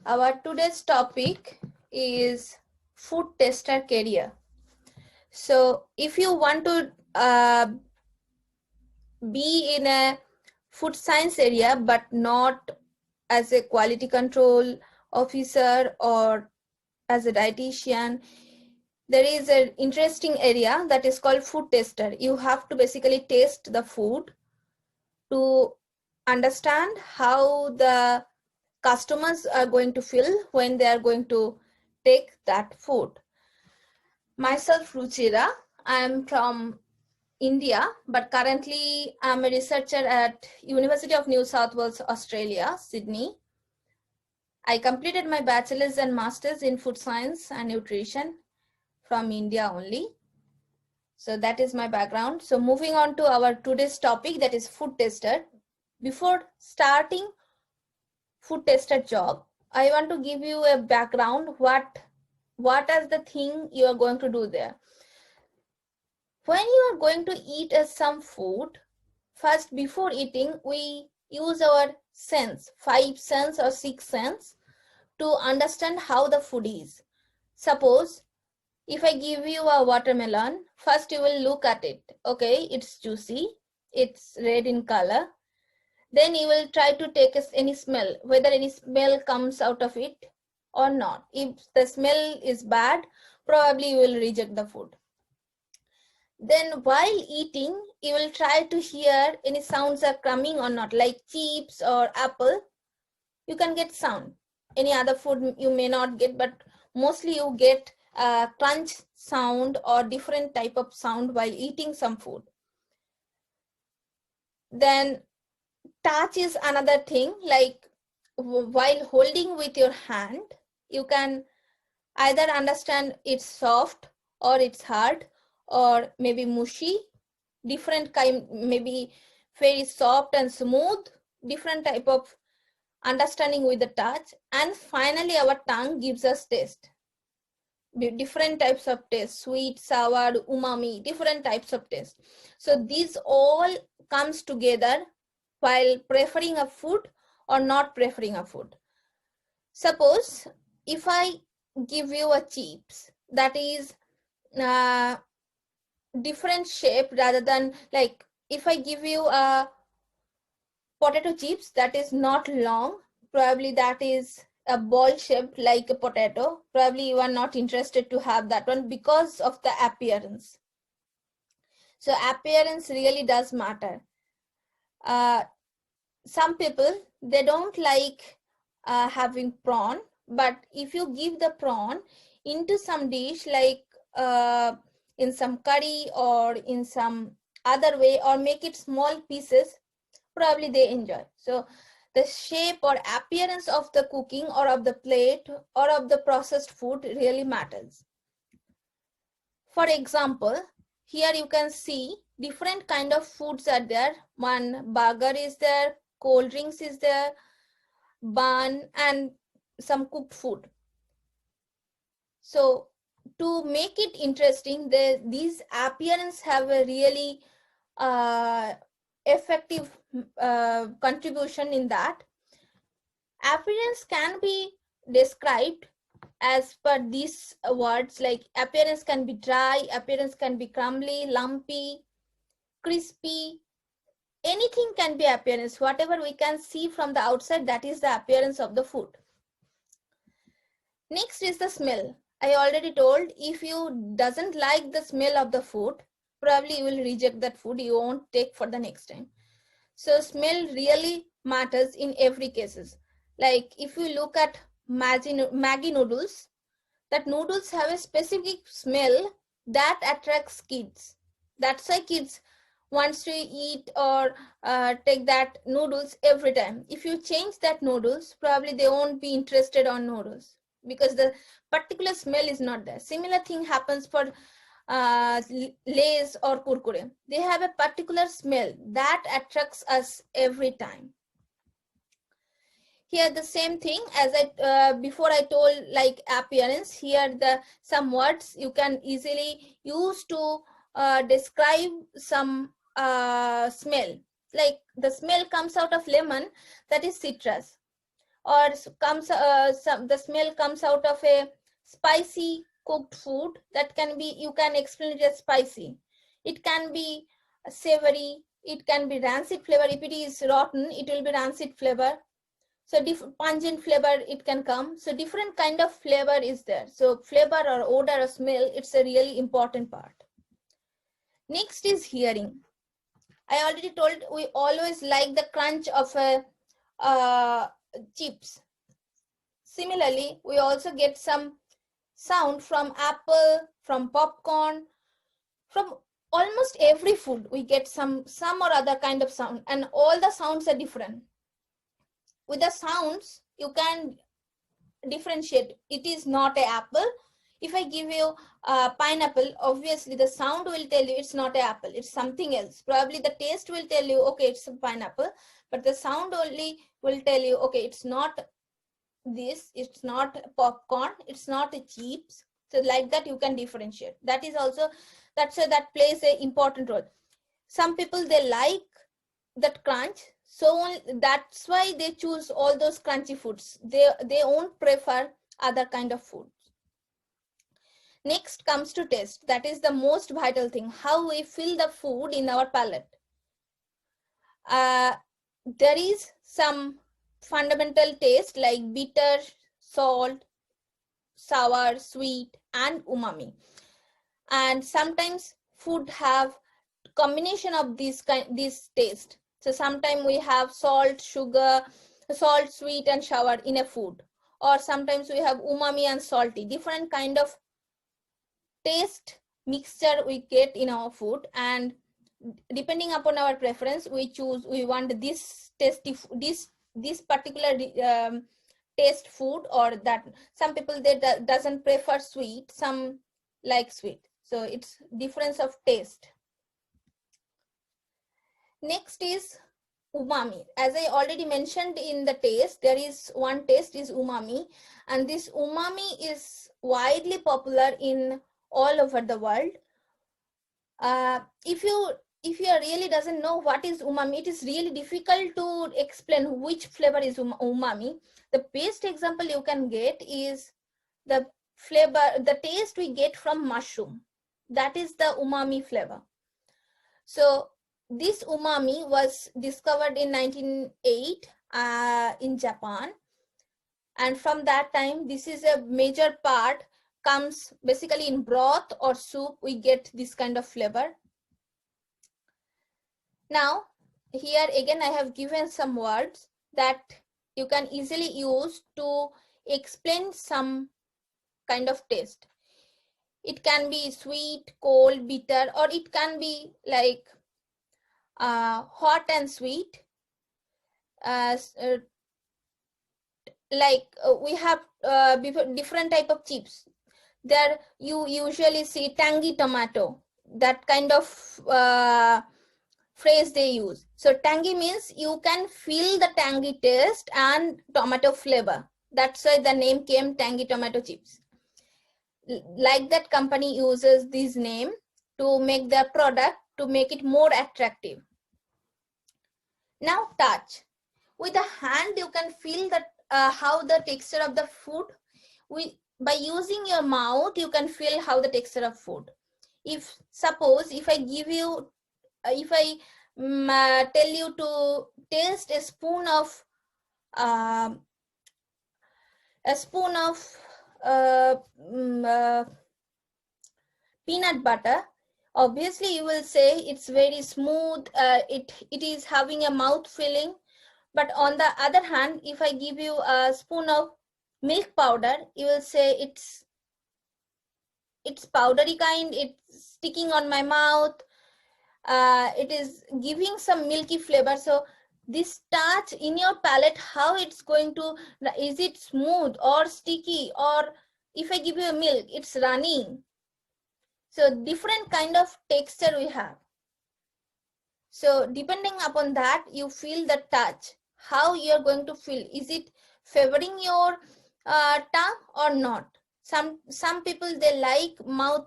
Our today's topic is food tester career. So if you want to be in a food science area but not as a quality control officer or as a dietitian, there is an interesting area that is called food tester. You have to basically taste the food to understand how the customers are going to feel when they are going to take that food. Myself, Ruchira, I am from India, but currently I'm a researcher at University of New South Wales, Australia, Sydney. I completed my bachelor's and master's in food science and nutrition from India only. So that is my background. So moving on to our today's topic, that is food tester. Before starting food tester job, I want to give you a background what is the thing you are going to do there. When you are going to eat some food, first before eating we use our sense, 5 sense or 6 sense, to understand how the food is. Suppose if I give you a watermelon, first you will look at it. Okay, it's juicy, it's red in color. Then you will try to take any smell, whether any smell comes out of it or not. If the smell is bad, probably you will reject the food. Then while eating, you will try to hear any sounds are coming or not, like chips or apple. You can get sound. Any other food you may not get, but mostly you get a crunch sound or different type of sound while eating some food. Then touch is another thing, like while holding with your hand, you can either understand it's soft or it's hard or maybe mushy, different kind, maybe very soft and smooth, different type of understanding with the touch. And finally our tongue gives us taste, different types of taste, sweet, sour, umami, different types of taste. So these all comes together while preferring a food or not preferring a food. Suppose if I give you a chips that is different shape, rather than like if I give you a potato chips that is not long, probably that is a ball shaped like a potato, probably you are not interested to have that one because of the appearance. So appearance really does matter. Some people, they don't like having prawn, but if you give the prawn into some dish, like in some curry or in some other way, or make it small pieces, probably they enjoy. So the shape or appearance of the cooking or of the plate or of the processed food really matters. For example, here you can see different kind of foods are there. One burger is there, cold drinks is there, bun, and some cooked food. So to make it interesting, these appearance have a really effective contribution in that. Appearance can be described as per these words, like appearance can be dry, appearance can be crumbly, lumpy, crispy. Anything can be appearance. Whatever we can see from the outside, that is the appearance of the food. Next is the smell. I already told, if you doesn't like the smell of the food, probably you will reject that food. You won't take for the next time. So smell really matters in every cases. Like if you look at Maggi noodles, that noodles have a specific smell that attracts kids. That's why kids wants to eat or take that noodles every time. If you change that noodles, probably they won't be interested on noodles because the particular smell is not there. Similar thing happens for Lays or Kurkure. They have a particular smell that attracts us every time. Here the same thing as I before I told, like appearance. Here the some words you can easily use to describe some smell. Like the smell comes out of lemon, that is citrus. or the smell comes out of a spicy cooked food, that can be, you can explain it as spicy. It can be savory, it can be rancid flavor. If it is rotten, it will be rancid flavor. So pungent flavor it can come. So different kind of flavor is there. So flavor or odor or smell, it's a really important part. Next is hearing. I already told we always like the crunch of a chips. Similarly, we also get some sound from apple, from popcorn, from almost every food. We get some or other kind of sound, and all the sounds are different. With the sounds, you can differentiate. It is not a apple. If I give you pineapple, obviously the sound will tell you it's not an apple, it's something else. Probably the taste will tell you, okay, it's a pineapple, but the sound only will tell you, okay, it's not this, it's not popcorn, it's not a chips. So like that you can differentiate. That is also, that plays an important role. Some people, they like that crunch, so that's why they choose all those crunchy foods. They won't prefer other kind of food. Next comes to taste. That is the most vital thing, how we feel the food in our palate. There is some fundamental taste like bitter, salt, sour, sweet, and umami. And sometimes food have combination of this taste. So sometimes we have salt, sugar, salt, sweet, and sour in a food. Or sometimes we have umami and salty. Different kind of taste mixture we get in our food, and depending upon our preference, we want this tasty, this particular taste food, or that. Some people, they doesn't prefer sweet, some like sweet. So it's difference of taste. Next is umami. As I already mentioned in the taste, there is one taste is umami, and this umami is widely popular in all over the world. If you really doesn't know what is umami, it is really difficult to explain which flavor is umami. The best example you can get is the flavor, the taste we get from mushroom. That is the umami flavor. So this umami was discovered in 1908 in Japan, and from that time, this is a major part, comes basically in broth or soup, we get this kind of flavor. Now here again I have given some words that you can easily use to explain some kind of taste. It can be sweet, cold, bitter, or it can be like hot and sweet. We have different type of chips. There you usually see tangy tomato, that kind of phrase they use. So tangy means you can feel the tangy taste and tomato flavor. That's why the name came tangy tomato chips. Like that, company uses this name to make their product, to make it more attractive. Now touch. With the hand you can feel that how the texture of the food. By using your mouth you can feel how the texture of food. If suppose if I give you if I tell you to taste a spoon of peanut butter, obviously you will say it's very smooth, it is having a mouth filling. But on the other hand, if I give you a spoon of milk powder, you will say it's powdery kind, it's sticking on my mouth, it is giving some milky flavor. So this touch in your palate, how it's going to, is it smooth or sticky, or if I give you a milk, it's running. So different kind of texture we have. So depending upon that, you feel the touch, how you're going to feel. Is it favoring your tongue or not? Some people, they like mouth,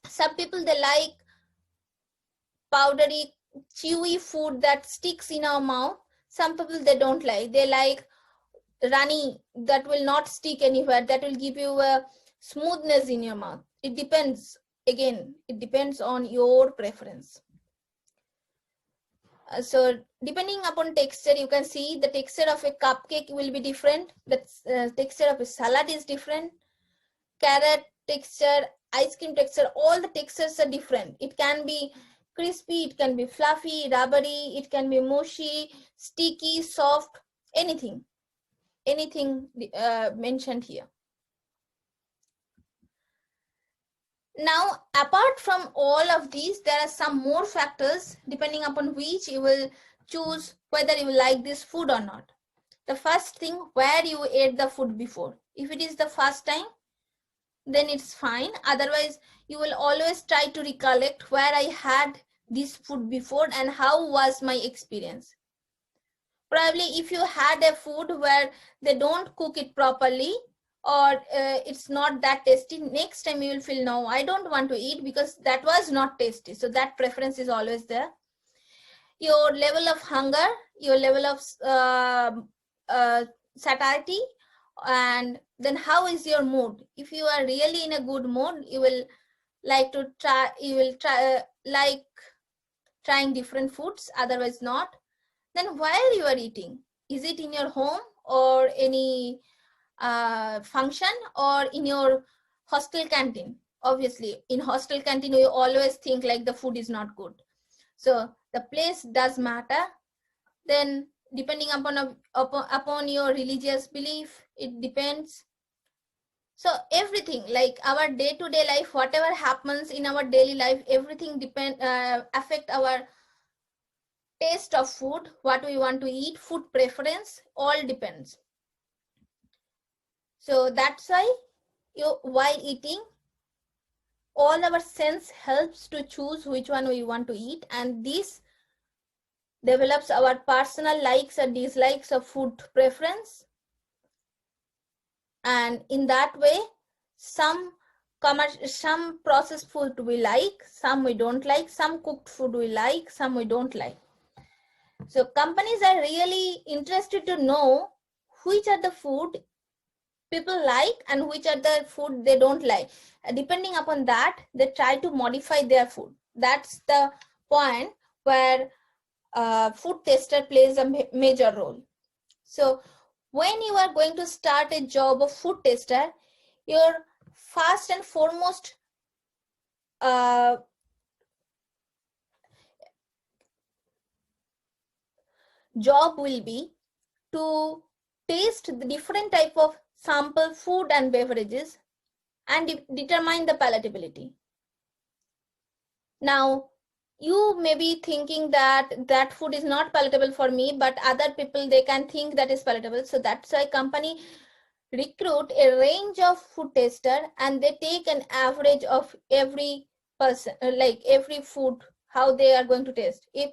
some people, they like powdery, chewy food that sticks in our mouth. Some people, they don't like, they like runny, that will not stick anywhere, that will give you a smoothness in your mouth. It depends, again, it depends on your preference. So depending upon texture, you can see the texture of a cupcake will be different, the texture of a salad is different, carrot texture, ice cream texture, all the textures are different. It can be crispy, it can be fluffy, rubbery, it can be mushy, sticky, soft, anything mentioned here. Now, apart from all of these, there are some more factors depending upon which you will choose whether you like this food or not. The first thing, where you ate the food before. If it is the first time, then it's fine. Otherwise, you will always try to recollect where I had this food before and how was my experience. Probably if you had a food where they don't cook it properly, or it's not that tasty, next time you will feel, no, I don't want to eat because that was not tasty. So that preference is always there. Your level of hunger, your level of satiety, and then how is your mood. If you are really in a good mood, you will like to try, you will try like trying different foods, otherwise not. Then where you are eating, is it in your home or any function, or in your hostel canteen? Obviously in hostel canteen we always think like the food is not good, so the place does matter. Then depending upon your religious belief, it depends. So everything, like our day-to-day life, whatever happens in our daily life, everything affect our taste of food, what we want to eat, food preference, all depends. So that's why while eating, all our sense helps to choose which one we want to eat, and this develops our personal likes and dislikes of food preference. And in that way, some processed food we like, some we don't like, some cooked food we like, some we don't like. So companies are really interested to know which are the food people like and which are the food they don't like. Depending upon that, they try to modify their food. That's the point where food tester plays a major role. So when you are going to start a job of food tester, your first and foremost job will be to taste the different type of sample food and beverages and determine the palatability. Now, you may be thinking that that food is not palatable for me, but other people, they can think that is palatable. So that's why company recruit a range of food tester, and they take an average of every person, like every food, how they are going to taste. If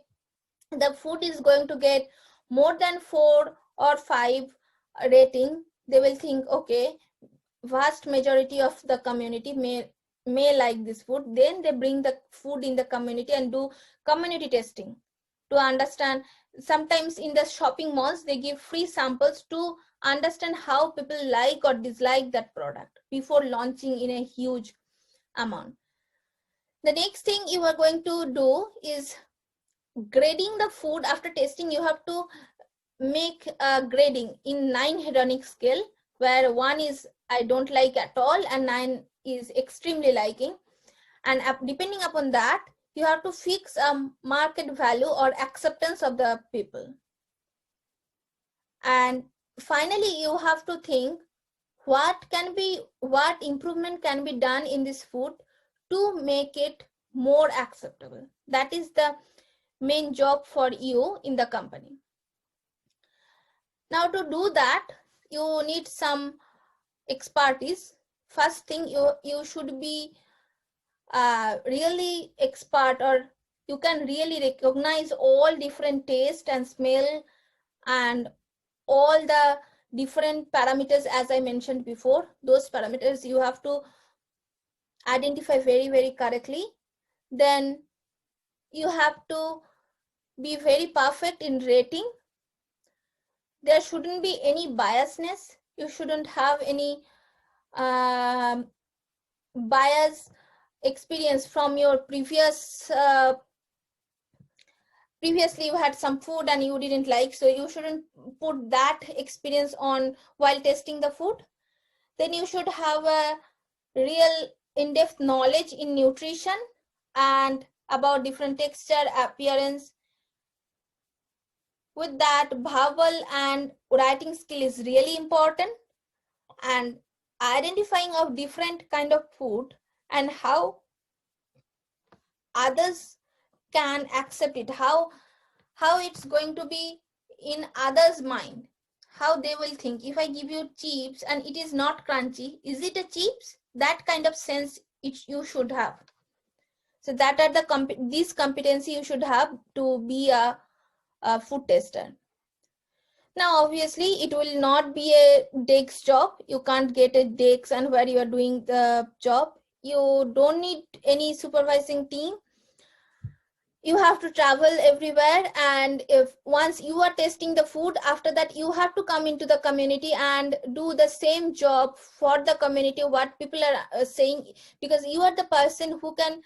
the food is going to get more than 4 or 5 rating, they will think, okay, vast majority of the community may like this food. Then they bring the food in the community and do community testing to understand. Sometimes in the shopping malls, they give free samples to understand how people like or dislike that product before launching in a huge amount. The next thing you are going to do is grading the food. After tasting, you have to make a grading in 9 hedonic scale, where 1 is I don't like at all and 9 is extremely liking. And depending upon that, you have to fix a market value or acceptance of the people. And finally, you have to think what improvement can be done in this food to make it more acceptable. That is the main job for you in the company. Now to do that, you need some expertise. First thing, you should be really expert, or you can really recognize all different taste and smell and all the different parameters as I mentioned before. Those parameters you have to identify very, very correctly. Then you have to be very perfect in rating. there shouldn't be any biasness. You shouldn't have any bias experience from your previously you had some food and you didn't like, so you shouldn't put that experience on while testing the food. Then you should have a real in-depth knowledge in nutrition and about different texture, appearance. With that, verbal and writing skill is really important, and identifying of different kind of food and how others can accept it, how it's going to be in others' mind, how they will think. If I give you chips and it is not crunchy, is it a chips? That kind of sense you should have. So that are these competency you should have to be a food tester. Now, obviously, it will not be a desk job. You can't get a desk and where you are doing the job. You don't need any supervising team. You have to travel everywhere, and if once you are testing the food, after that you have to come into the community and do the same job for the community, what people are saying, because you are the person who can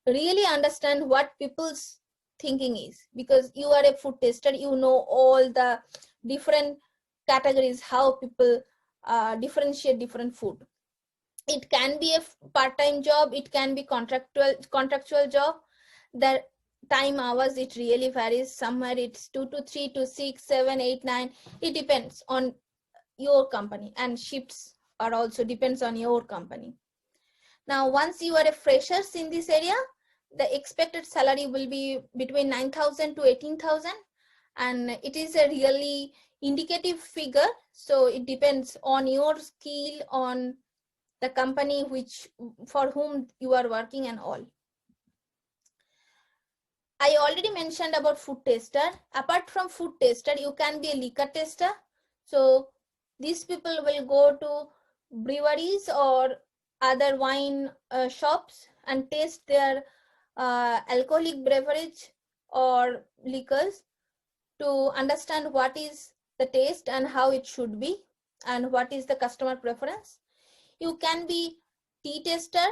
really understand what people's thinking is, because you are a food tester. You know all the different categories, how people differentiate different food. It can be a part-time job, it can be contractual job. The time hours, it really varies. Somewhere it's 2 to 3 to 6 7 8 9. It depends on your company, and shifts are also depends on your company. Now, once you are a freshers in this area, the expected salary will be between 9,000 to 18,000, and it is a really indicative figure, so it depends on your skill, on the company for whom you are working and all. I already mentioned about food tester. Apart from food tester, you can be a liquor tester. So these people will go to breweries or other wine shops and taste their alcoholic beverage or liquors to understand what is the taste and how it should be and what is the customer preference. You can be tea tester.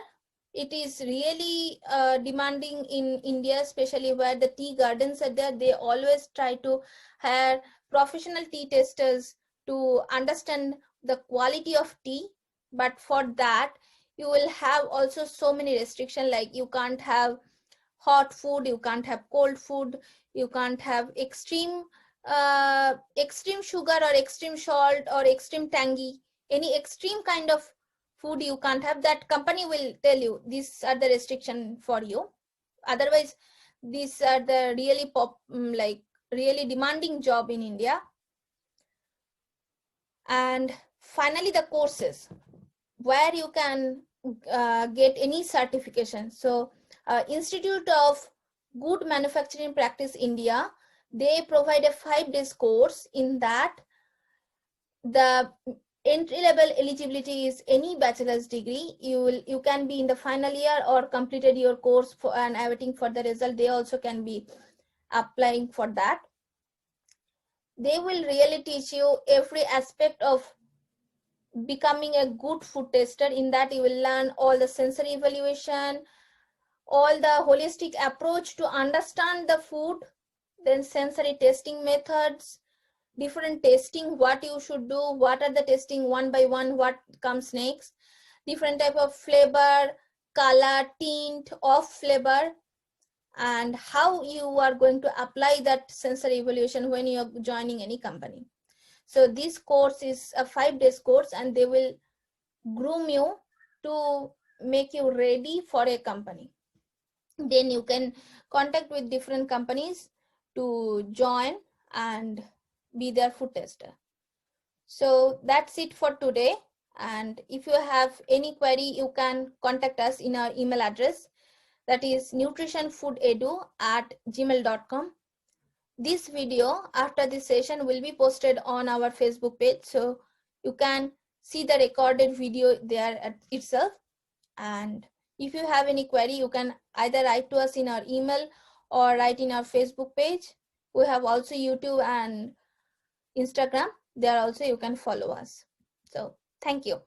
It is really demanding in India, especially where the tea gardens are there. They always try to hire professional tea testers to understand the quality of tea. But for that, you will have also so many restrictions, like you can't have hot food, you can't have cold food, you can't have extreme sugar or extreme salt or extreme tangy. Any extreme kind of food you can't have. That company will tell you these are the restriction for you. Otherwise, these are the really demanding job in India. And finally, the courses where you can get any certification. So Institute of Good Manufacturing Practice India, they provide a 5-day course. In that, the entry level eligibility is any bachelor's degree. You can be in the final year or completed your course and awaiting for the result. They also can be applying for that. They will really teach you every aspect of becoming a good food tester. In that, you will learn all the sensory evaluation, all the holistic approach to understand the food, then sensory testing methods, different testing, what you should do, what are the testing one by one, what comes next, different type of flavor, color, tint of flavor, and how you are going to apply that sensory evaluation when you are joining any company. So this course is a 5-day course, and they will groom you to make you ready for a company. Then you can contact with different companies to join and be their food tester. So that's it for today. And if you have any query, you can contact us in our email address, that is nutritionfoodedu@gmail.com. This video after this session will be posted on our Facebook page, so you can see the recorded video there itself. And if you have any query, you can either write to us in our email or write in our Facebook page. We have also YouTube and Instagram. There also you can follow us. So thank you.